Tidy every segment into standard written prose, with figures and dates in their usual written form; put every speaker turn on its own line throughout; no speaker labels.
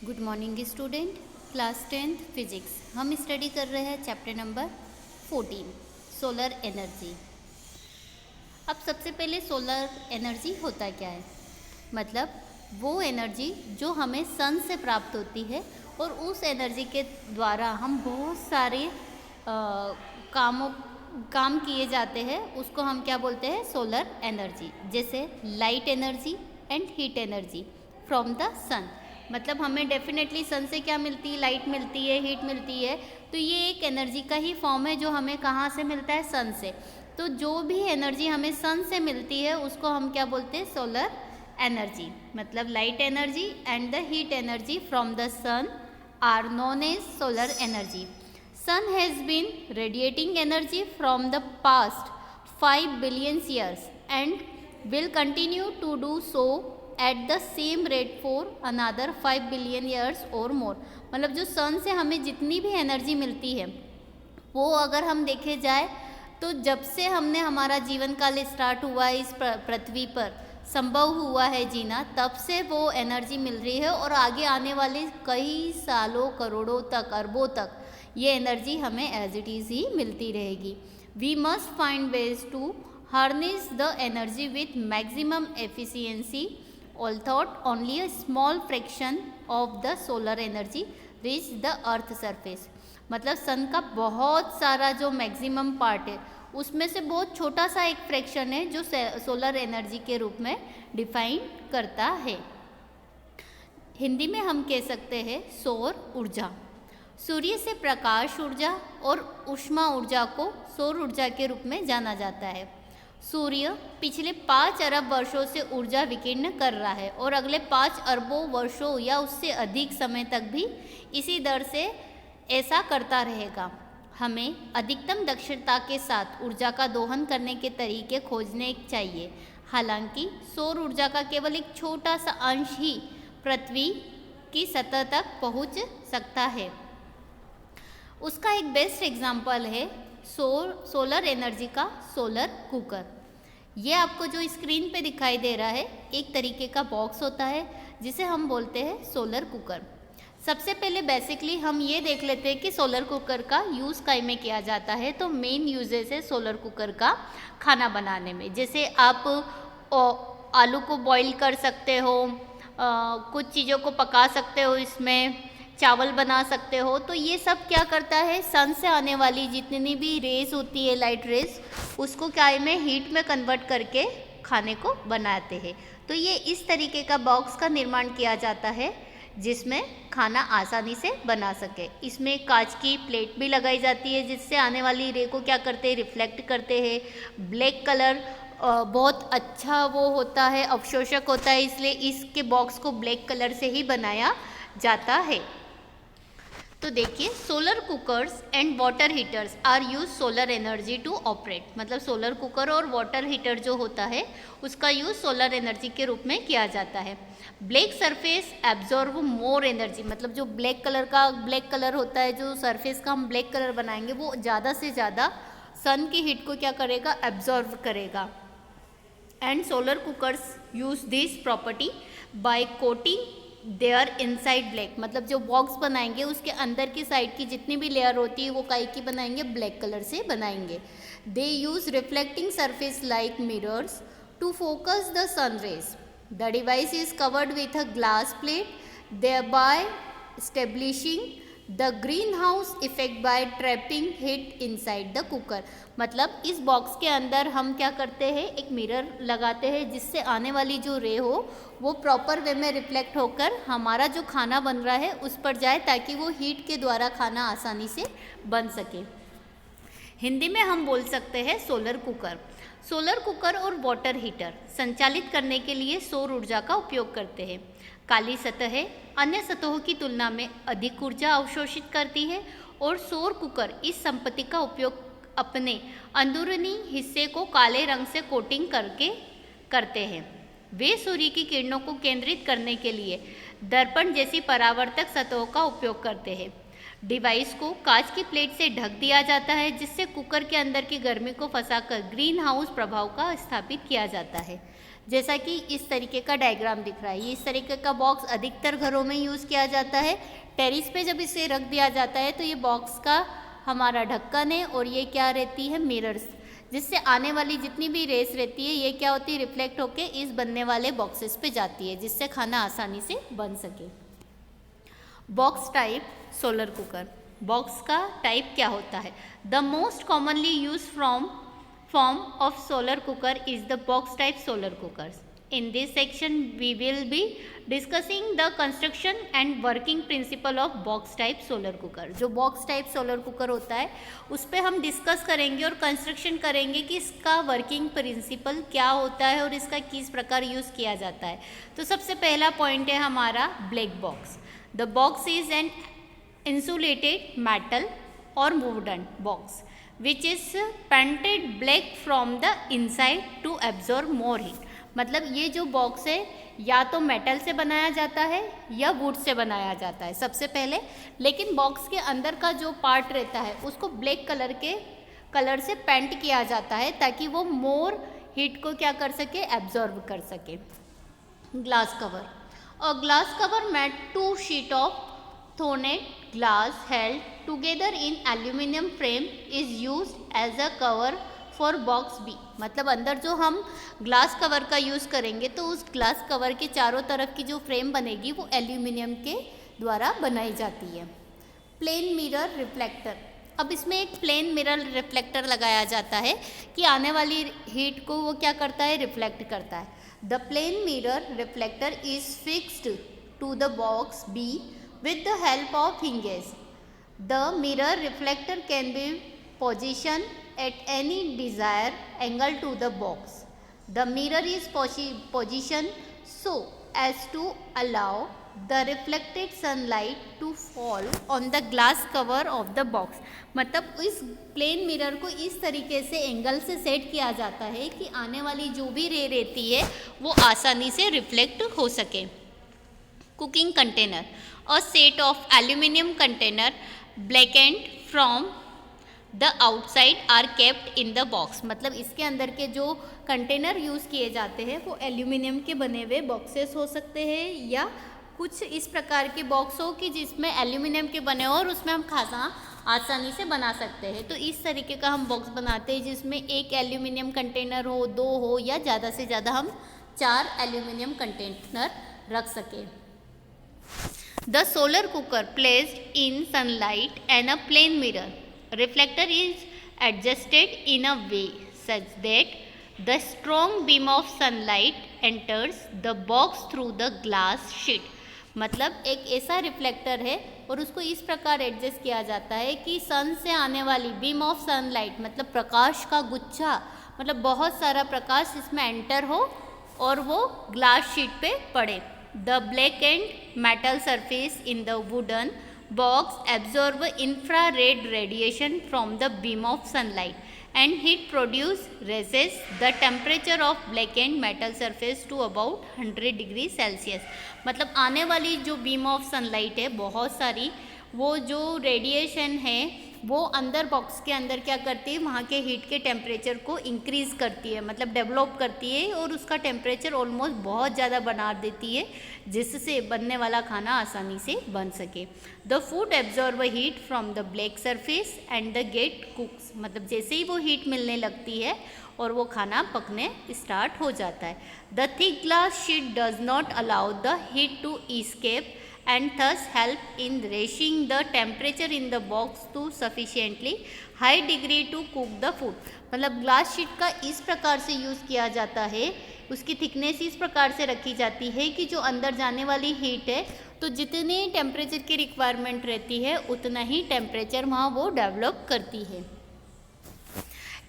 Good morning student. Class 10th physics हम study कर रहे हैं चैप्टर नंबर 14 सोलर एनर्जी। अब सबसे पहले सोलर एनर्जी होता क्या है, मतलब वो एनर्जी जो हमें सन से प्राप्त होती है और उस एनर्जी के द्वारा हम बहुत सारे काम किए जाते हैं, उसको हम क्या बोलते हैं, सोलर एनर्जी। जैसे light energy and heat energy from the sun, मतलब हमें डेफिनेटली सन से क्या मिलती है, लाइट मिलती है, हीट मिलती है। तो ये एक एनर्जी का ही फॉर्म है जो हमें कहाँ से मिलता है, सन से। तो जो भी एनर्जी हमें सन से मिलती है उसको हम क्या बोलते हैं, सोलर एनर्जी। मतलब light energy and the heat energy from the sun are known as solar energy. Sun has been radiating energy from the past 5 billion years and will continue to do so at the same rate for another 5 billion years or more। मतलब जो सन से हमें जितनी भी energy मिलती है वो अगर हम देखे जाए तो जब से हमने हमारा जीवन काल स्टार्ट हुआ है इस पृथ्वी पर संभव हुआ है जीना, तब से वो एनर्जी मिल रही है और आगे आने वाले कई सालों, करोड़ों तक, अरबों तक ये एनर्जी हमें एज इट इज़ ही मिलती रहेगी। We must find ways to harness the energy with maximum efficiency, although only a small fraction of the solar energy reach the earth surface. मतलब सन का बहुत सारा जो मैक्सिमम पार्ट है उसमें से बहुत छोटा सा एक फ्रैक्शन है जो सोलर एनर्जी के रूप में डिफाइन करता है। हिंदी में हम कह सकते हैं सौर ऊर्जा। सूर्य से प्रकाश ऊर्जा और ऊष्मा ऊर्जा को सौर ऊर्जा के रूप में जाना जाता है। सूर्य पिछले 5 अरब वर्षों से ऊर्जा विकीर्ण कर रहा है और अगले 5 अरबों वर्षों या उससे अधिक समय तक भी इसी दर से ऐसा करता रहेगा। हमें अधिकतम दक्षता के साथ ऊर्जा का दोहन करने के तरीके खोजने चाहिए। हालांकि सौर ऊर्जा का केवल एक छोटा सा अंश ही पृथ्वी की सतह तक पहुंच सकता है। उसका एक बेस्ट एग्जाम्पल है सोलर एनर्जी का सोलर कुकर। ये आपको जो स्क्रीन पे दिखाई दे रहा है एक तरीके का बॉक्स होता है जिसे हम बोलते हैं सोलर कुकर। सबसे पहले बेसिकली हम ये देख लेते हैं कि सोलर कुकर का यूज़ काई में किया जाता है। तो मेन यूजेस है सोलर कुकर का खाना बनाने में। जैसे आप आलू को बॉईल कर सकते हो, कुछ चीज़ों को पका सकते हो, इसमें चावल बना सकते हो। तो ये सब क्या करता है, सन से आने वाली जितनी भी रेज होती है, लाइट रेज, उसको क्या में हीट में कन्वर्ट करके खाने को बनाते हैं। तो ये इस तरीके का बॉक्स का निर्माण किया जाता है जिसमें खाना आसानी से बना सके। इसमें कांच की प्लेट भी लगाई जाती है जिससे आने वाली रे को क्या करते हैं, रिफ्लेक्ट करते हैं। ब्लैक कलर बहुत अच्छा वो होता है, अवशोषक होता है, इसलिए इसके बॉक्स को ब्लैक कलर से ही बनाया जाता है। तो देखिए, solar cookers and water heaters are use solar energy to operate. मतलब सोलर कुकर और वाटर हीटर जो होता है उसका यूज सोलर एनर्जी के रूप में किया जाता है। Black surface absorb more energy. मतलब जो ब्लैक कलर होता है, जो सरफेस का हम ब्लैक कलर बनाएंगे वो ज़्यादा से ज़्यादा सन की हीट को क्या करेगा, एब्जॉर्ब करेगा। And solar cookers use this property by coating their inside black. मतलब जो बॉक्स बनाएंगे उसके अंदर की साइड की जितनी भी लेयर होती है वो काई की बनाएंगे, ब्लैक कलर से बनाएंगे। They use reflecting surface like mirrors to focus the sun rays. The device is covered with a glass plate, thereby establishing the green house effect by trapping heat inside the cooker. मतलब इस box के अंदर हम क्या करते हैं, एक mirror लगाते हैं जिससे आने वाली जो रे हो वो प्रॉपर वे में रिफ्लेक्ट होकर हमारा जो खाना बन रहा है उस पर जाए ताकि वो हीट के द्वारा खाना आसानी से बन सके। हिंदी में हम बोल सकते हैं सोलर कुकर। सोलर कुकर और वाटर हीटर संचालित करने के लिए सौर ऊर्जा का उपयोग करते हैं। काली सतहें अन्य सतहों की तुलना में अधिक ऊर्जा अवशोषित करती है और सौर कुकर इस संपत्ति का उपयोग अपने अंदरूनी हिस्से को काले रंग से कोटिंग करके करते हैं। वे सूर्य की किरणों को केंद्रित करने के लिए दर्पण जैसी परावर्तक सतहों का उपयोग करते हैं। डिवाइस को कांच की प्लेट से ढक दिया जाता है जिससे कुकर के अंदर की गर्मी को फंसाकर ग्रीन हाउस प्रभाव का स्थापित किया जाता है। जैसा कि इस तरीके का डायग्राम दिख रहा है। ये इस तरीके का बॉक्स अधिकतर घरों में यूज़ किया जाता है। टेरिस पे जब इसे रख दिया जाता है तो ये बॉक्स का हमारा ढक्कन है और ये क्या रहती है, मिरर्स, जिससे आने वाली जितनी भी रेस रहती है ये क्या होती है, रिफ्लेक्ट होके इस बनने वाले बॉक्सेस पे जाती है, जिससे खाना आसानी से बन सके। Box type solar cooker. Box का टाइप क्या होता है? The most commonly use form of solar cooker is the box type solar cookers. In this section we will be discussing the construction and working principle of box type solar cooker. जो box type solar cooker होता है उस पर हम discuss करेंगे और construction करेंगे कि इसका वर्किंग प्रिंसिपल क्या होता है और इसका किस प्रकार यूज़ किया जाता है। तो सबसे पहला पॉइंट है हमारा black box. The box is an insulated metal or wooden box which is painted black from the inside to absorb more heat. मतलब ये जो बॉक्स है या तो मेटल से बनाया जाता है या वुड से बनाया जाता है सबसे पहले, लेकिन बॉक्स के अंदर का जो पार्ट रहता है उसको ब्लैक कलर से पेंट किया जाता है ताकि वो मोर हीट को क्या कर सके, एब्जॉर्ब कर सके। Glass cover. A glass cover made 2 sheet of thonnet glass held together in aluminum frame is used as a cover for box B. मतलब अंदर जो हम ग्लास कवर का यूज़ करेंगे तो उस ग्लास कवर के चारों तरफ की जो फ्रेम बनेगी वो एल्यूमिनियम के द्वारा बनाई जाती है। Plane mirror reflector. अब इसमें एक प्लेन मिरर रिफ्लेक्टर लगाया जाता है कि आने वाली हीट को वो क्या करता है, रिफ्लेक्ट करता है। The plane mirror reflector is fixed to the box B with the help of hinges. The mirror reflector can be positioned at any desired angle to the box. The mirror is positioned so as to allow the reflected sunlight to fall on the glass cover of the box. मतलब इस plane mirror को इस तरीके से angle से set किया जाता है कि आने वाली जो भी रे रहती है वो आसानी से रिफ्लेक्ट हो सके। Cooking container. A set of aluminum container blackened from the outside are kept in the box. मतलब इसके अंदर के जो कंटेनर यूज़ किए जाते हैं वो एल्यूमिनियम के बने हुए बॉक्सेस हो सकते हैं या कुछ इस प्रकार के बॉक्स हो कि जिसमें एल्यूमिनियम के बने हो और उसमें हम खाना आसानी से बना सकते हैं। तो इस तरीके का हम बॉक्स बनाते हैं जिसमें एक एल्यूमिनियम कंटेनर हो, 2 हो या ज़्यादा से ज़्यादा हम 4 एल्यूमिनियम कंटेनर रख सकें। The solar cooker placed in sunlight and a plane mirror reflector is adjusted in a way such that the strong beam of sunlight enters the box through the glass sheet. मतलब एक ऐसा reflector है और उसको इस प्रकार adjust किया जाता है कि सन से आने वाली बीम ऑफ सनलाइट मतलब प्रकाश का गुच्छा, मतलब बहुत सारा प्रकाश इसमें एंटर हो और वो ग्लास शीट पे पड़े। The blackened metal surface in the wooden box absorb infrared radiation from the beam of sunlight and heat produce raises the temperature of blackened metal surface to about 100 degrees Celsius. मतलब आने वाली जो beam of sunlight है बहुत सारी, वो जो radiation है वो अंदर बॉक्स के अंदर क्या करती है, वहाँ के हीट के टेम्परेचर को इंक्रीज़ करती है, मतलब डेवलप करती है और उसका टेम्परेचर ऑलमोस्ट बहुत ज़्यादा बना देती है जिससे बनने वाला खाना आसानी से बन सके। The food absorb heat from the black surface and the get cooks. मतलब जैसे ही वो हीट मिलने लगती है और वो खाना पकने स्टार्ट हो जाता है। The thick glass sheet does not allow the heat to escape and thus help in raising the temperature in the box to sufficiently high degree to cook the food. मतलब ग्लास शीट का इस प्रकार से use किया जाता है, उसकी thickness इस प्रकार से रखी जाती है कि जो अंदर जाने वाली हीट है तो जितने टेम्परेचर की रिक्वायरमेंट रहती है उतना ही टेम्परेचर वहाँ वो डेवलप करती है।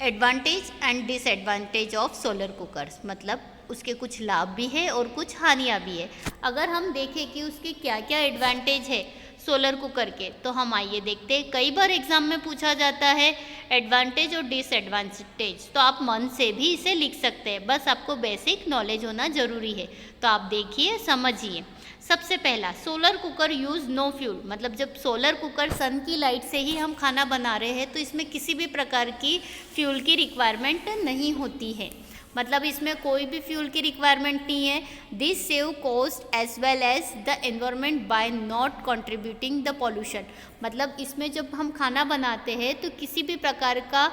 Advantage and disadvantage of solar cookers. मतलब उसके कुछ लाभ भी है और कुछ हानियाँ भी है। अगर हम देखें कि उसके क्या क्या एडवांटेज है सोलर कुकर के, तो हम आइए देखते हैं। कई बार एग्जाम में पूछा जाता है एडवांटेज और डिसएडवांटेज, तो आप मन से भी इसे लिख सकते हैं, बस आपको बेसिक नॉलेज होना ज़रूरी है। तो आप देखिए, समझिए। सबसे पहला, solar cooker use no fuel. मतलब जब सोलर कुकर सन की लाइट से ही हम खाना बना रहे हैं तो इसमें किसी भी प्रकार की फ्यूल की रिक्वायरमेंट नहीं होती है। मतलब इसमें कोई भी फ्यूल की रिक्वायरमेंट नहीं है। This save cost as well as the environment by not contributing the pollution. मतलब इसमें जब हम खाना बनाते हैं तो किसी भी प्रकार का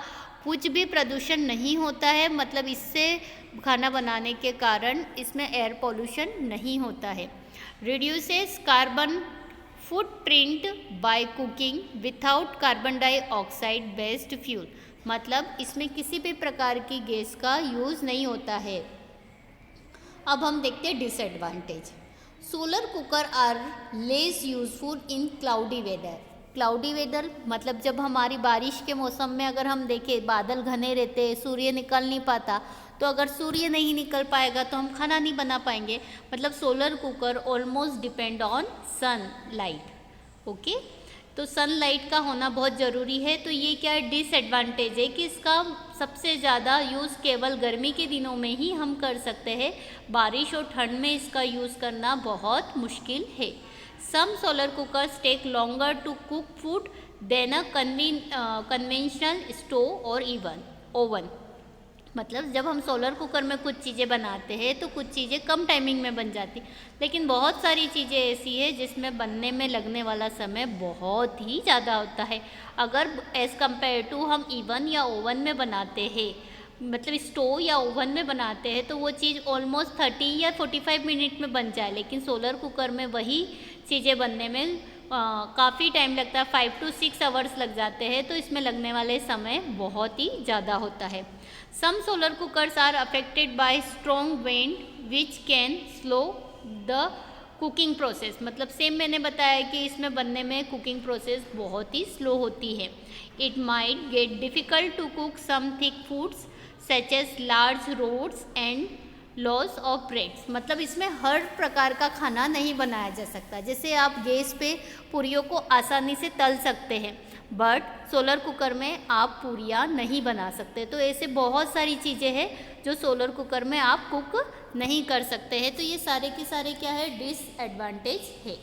कुछ भी प्रदूषण नहीं होता है, मतलब इससे खाना बनाने के कारण इसमें एयर पॉल्यूशन नहीं होता है। Reduces carbon footprint by cooking without carbon dioxide based fuel. मतलब इसमें किसी भी प्रकार की गैस का यूज़ नहीं होता है। अब हम देखते हैं disadvantage. Solar cooker are less useful in cloudy weather. Cloudy weather मतलब जब हमारी बारिश के मौसम में अगर हम देखें बादल घने रहते हैं, सूर्य निकल नहीं पाता, तो अगर सूर्य नहीं निकल पाएगा तो हम खाना नहीं बना पाएंगे। मतलब solar cooker almost depend on sun light. Okay, तो सनलाइट का होना बहुत ज़रूरी है। तो ये क्या डिसएडवांटेज है कि इसका सबसे ज़्यादा यूज़ केवल गर्मी के दिनों में ही हम कर सकते हैं, बारिश और ठंड में इसका यूज़ करना बहुत मुश्किल है। Some solar cookers take longer to cook food than a conventional stove और इवन ओवन। मतलब जब हम सोलर कुकर में कुछ चीज़ें बनाते हैं तो कुछ चीज़ें कम टाइमिंग में बन जाती, लेकिन बहुत सारी चीज़ें ऐसी है जिसमें बनने में लगने वाला समय बहुत ही ज़्यादा होता है। अगर एज़ कम्पेयर टू हम इवन या ओवन में बनाते हैं, मतलब स्टोव या ओवन में बनाते हैं, तो वो चीज़ ऑलमोस्ट 30 या 45 मिनट में बन जाए, लेकिन सोलर कुकर में वही चीज़ें बनने में काफ़ी टाइम लगता है, 5 to 6 आवर्स लग जाते हैं। तो इसमें लगने वाले समय बहुत ही ज़्यादा होता है। Some solar cookers are affected by strong wind which can slow the cooking process. मतलब सेम मैंने बताया कि इसमें बनने में कुकिंग प्रोसेस बहुत ही स्लो होती है। It might get difficult to cook some thick foods such as large roasts and loaves of breads. मतलब इसमें हर प्रकार का खाना नहीं बनाया जा सकता। जैसे आप गैस पे पूरियों को आसानी से तल सकते हैं, बट सोलर कुकर में आप पूरियाँ नहीं बना सकते। तो ऐसे बहुत सारी चीज़ें हैं जो सोलर कुकर में आप कुक नहीं कर सकते हैं। तो ये सारे के सारे क्या है, डिसएडवांटेज है।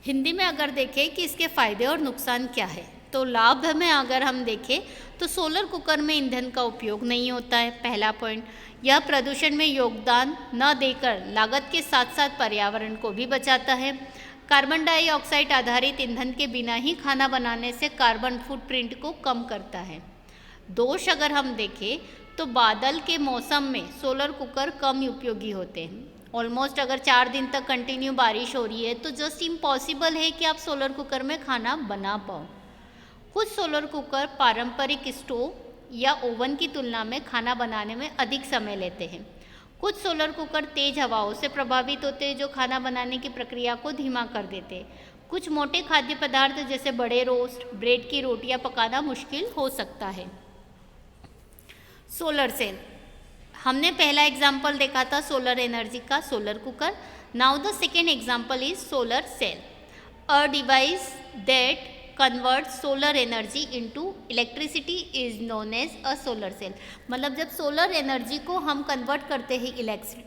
हिंदी में अगर देखें कि इसके फ़ायदे और नुकसान क्या है, तो लाभ में अगर हम देखें तो सोलर कुकर में ईंधन का उपयोग नहीं होता है, पहला पॉइंट। यह प्रदूषण में योगदान न देकर लागत के साथ साथ पर्यावरण को भी बचाता है। कार्बन डाइऑक्साइड आधारित ईंधन के बिना ही खाना बनाने से कार्बन फुटप्रिंट को कम करता है। दोष अगर हम देखें तो बादल के मौसम में सोलर कुकर कम उपयोगी होते हैं। ऑलमोस्ट अगर 4 दिन तक कंटिन्यू बारिश हो रही है तो जस्ट इम्पॉसिबल है कि आप सोलर कुकर में खाना बना पाओ। कुछ सोलर कुकर पारंपरिक स्टोव या ओवन की तुलना में खाना बनाने में अधिक समय लेते हैं। कुछ सोलर कुकर तेज हवाओं से प्रभावित होते हैं जो खाना बनाने की प्रक्रिया को धीमा कर देते हैं। कुछ मोटे खाद्य पदार्थ जैसे बड़े रोस्ट, ब्रेड की रोटियां पकाना मुश्किल हो सकता है। सोलर सेल, हमने पहला एग्जाम्पल देखा था सोलर एनर्जी का, solar cooker. Now the second example is solar cell, a device that convert solar energy into electricity is known as a solar cell. मतलब जब सोलर एनर्जी को हम कन्वर्ट करते हैं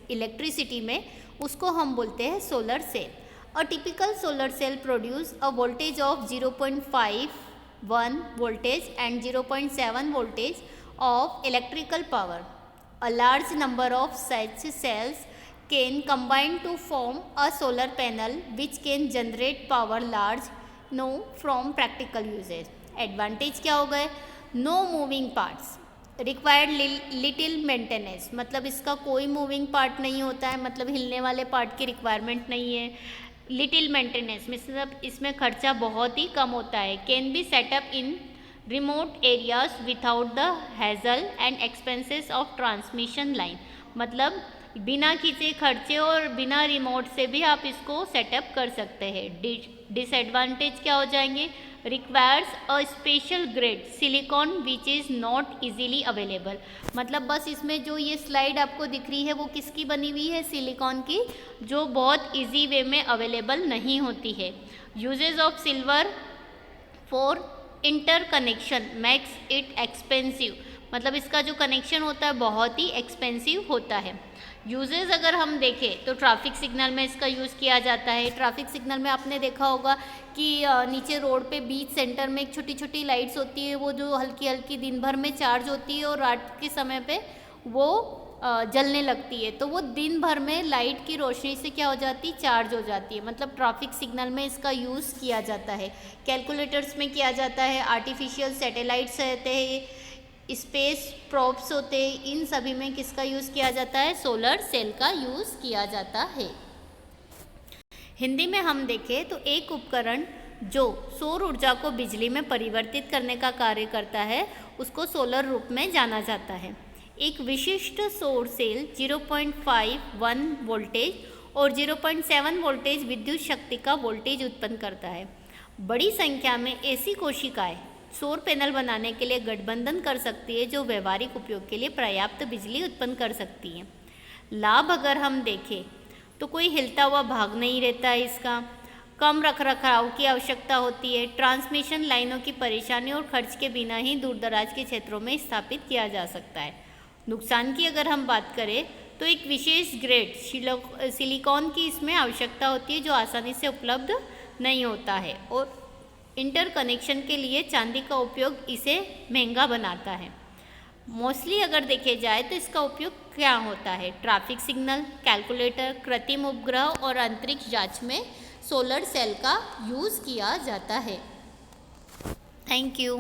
इलेक्ट्रिसिटी में, उसको हम बोलते हैं solar cell. A typical solar cell produce a voltage of 0.51 voltage and 0.7 voltage of electrical power. A large number of such cells can combine to form a solar panel which can generate power large no from practical usages. Advantage क्या हो गए, no moving parts, required little maintenance. मतलब इसका कोई moving part नहीं होता है, मतलब हिलने वाले पार्ट की रिक्वायरमेंट नहीं है। लिटिल मेंटेनेंस मतलब इसमें खर्चा बहुत ही कम होता है। Can be set up in remote areas without the hassle and expenses of transmission line. मतलब बिना किसी खर्चे और बिना रिमोट से भी आप इसको सेटअप कर सकते हैं। डिसएडवांटेज क्या हो जाएंगे, requires a special grade silicone which is not easily available. मतलब बस इसमें जो ये स्लाइड आपको दिख रही है वो किसकी बनी हुई है, सिलिकॉन की, जो बहुत इजी वे में अवेलेबल नहीं होती है। Usages of silver for interconnection makes it expensive. मतलब इसका जो कनेक्शन होता है बहुत ही एक्सपेंसिव होता है। यूजेस अगर हम देखें तो ट्रैफिक सिग्नल में इसका यूज़ किया जाता है। ट्रैफिक सिग्नल में आपने देखा होगा कि नीचे रोड पे बीच सेंटर में एक छोटी छोटी लाइट्स होती है, वो जो हल्की हल्की दिन भर में चार्ज होती है और रात के समय पे वो जलने लगती है, तो वो दिन भर में लाइट की रोशनी से क्या हो जाती है, चार्ज हो जाती है। मतलब ट्रैफिक सिग्नल में इसका यूज़ किया जाता है, कैलकुलेटर्स में किया जाता है, आर्टिफिशियल सैटेलाइट्स रहते हैं, स्पेस प्रोब्स होते हैं, इन सभी में किसका यूज़ किया जाता है, सोलर सेल का यूज़ किया जाता है। हिंदी में हम देखें तो एक उपकरण जो सौर ऊर्जा को बिजली में परिवर्तित करने का कार्य करता है उसको सोलर रूप में जाना जाता है। एक विशिष्ट सौर सेल 0.51 वोल्टेज और 0.7 वोल्टेज विद्युत शक्ति का वोल्टेज उत्पन्न करता है। बड़ी संख्या में ऐसी कोशिकाएं सौर पैनल बनाने के लिए गठबंधन कर सकती है जो व्यवहारिक उपयोग के लिए पर्याप्त बिजली उत्पन्न कर सकती है। लाभ अगर हम देखें तो कोई हिलता हुआ भाग नहीं रहता है इसका, कम रखरखाव की आवश्यकता होती है, ट्रांसमिशन लाइनों की परेशानी और खर्च के बिना ही दूर दराज के क्षेत्रों में स्थापित किया जा सकता है। नुकसान की अगर हम बात करें तो एक विशेष ग्रेड सिलिकॉन की इसमें आवश्यकता होती है जो आसानी से उपलब्ध नहीं होता है, और इंटरकनेक्शन के लिए चांदी का उपयोग इसे महंगा बनाता है। मोस्टली अगर देखे जाए तो इसका उपयोग क्या होता है, ट्रैफिक सिग्नल, कैलकुलेटर, कृत्रिम उपग्रह और अंतरिक्ष जांच में सोलर सेल का यूज़ किया जाता है। Thank you.